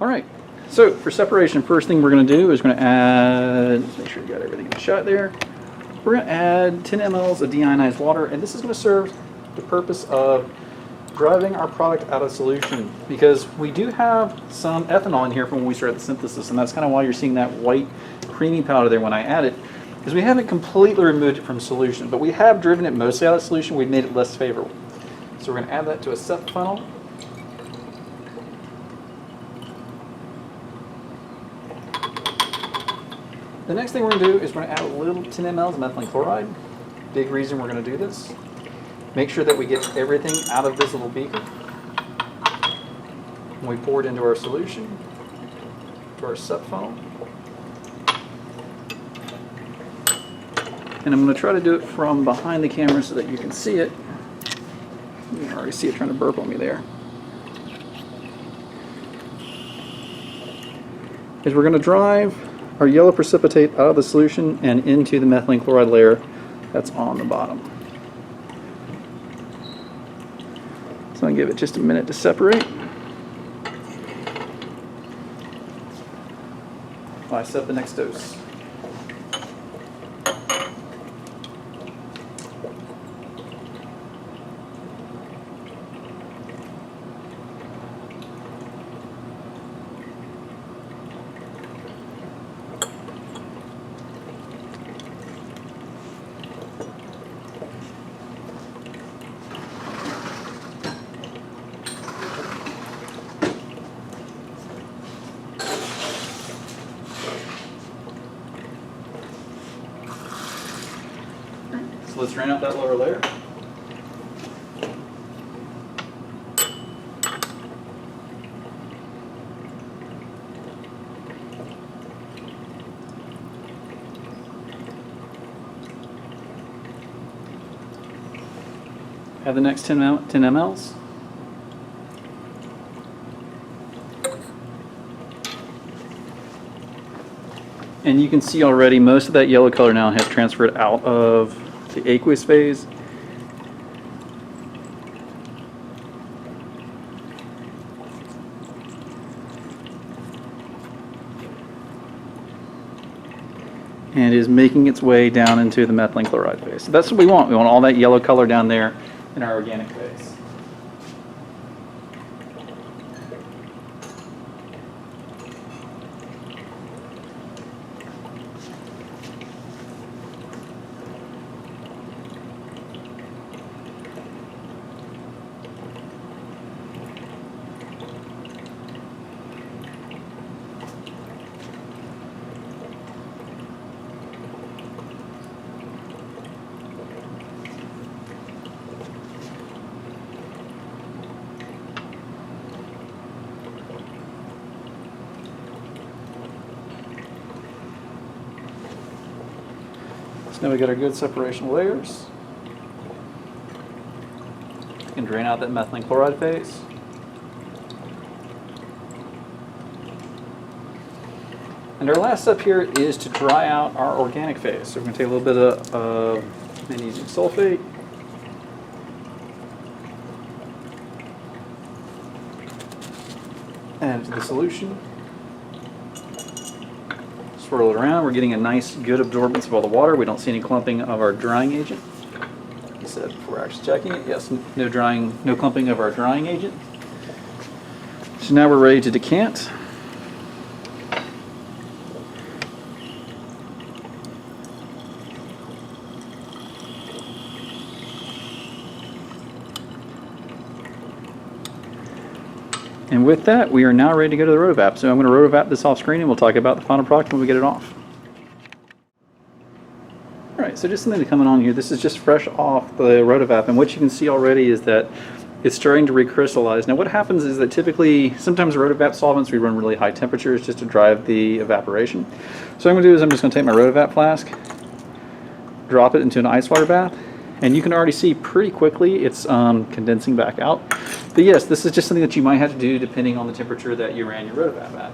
Alright, so for separation, first thing we're going to do is going to add, let's make sure you got everything in the shot there. We're going to add 10 mLs of deionized water, and this is going to serve the purpose of driving our product out of solution, because we do have some ethanol in here from when we started the synthesis, and that's kind of why you're seeing that white creamy powder there when I add it, because we haven't completely removed it from solution, but we have driven it mostly out of solution. We've made it less favorable. So we're going to add that to a SEP funnel. The next thing we're going to do is we're going to add a little 10 mLs of methylene chloride. Big reason we're going to do this. Make sure that we get everything out of this little beaker. When we pour it into our solution, to our SEP funnel. And I'm going to try to do it from behind the camera so that you can see it. You can already see it trying to burp on me there. Is we're going to drive our yellow precipitate out of the solution and into the methylene chloride layer that's on the bottom. So I'm going to give it just a minute to separate. While I set the next dose. So let's drain out that lower layer. Add the next 10 mLs. And you can see already most of that yellow color now has transferred out of the aqueous phase. And is making its way down into the methylene chloride phase. So that's what we want. We want all that yellow color down there in our organic phase. So now we got our good separation layers. We can drain out that methylene chloride phase. And our last step here is to dry out our organic phase. So we're going to take a little bit of magnesium sulfate. Add it to the solution. Swirl it around. We're getting a nice, good absorbance of all the water. We don't see any clumping of our drying agent. Like I said before actually checking it, yes, no clumping of our drying agent. So now we're ready to decant. And with that, we are now ready to go to the rotovap. So I'm going to rotovap this off screen and we'll talk about the final product when we get it off. Alright, so just something to comment on here. This is just fresh off the rotovap, and what you can see already is that it's starting to recrystallize. Now what happens is that typically, sometimes rotovap solvents, we run really high temperatures just to drive the evaporation. So what I'm going to do is I'm just going to take my rotovap flask, drop it into an ice water bath, and you can already see pretty quickly it's condensing back out. But yes, this is just something that you might have to do depending on the temperature that you ran your rotovap at.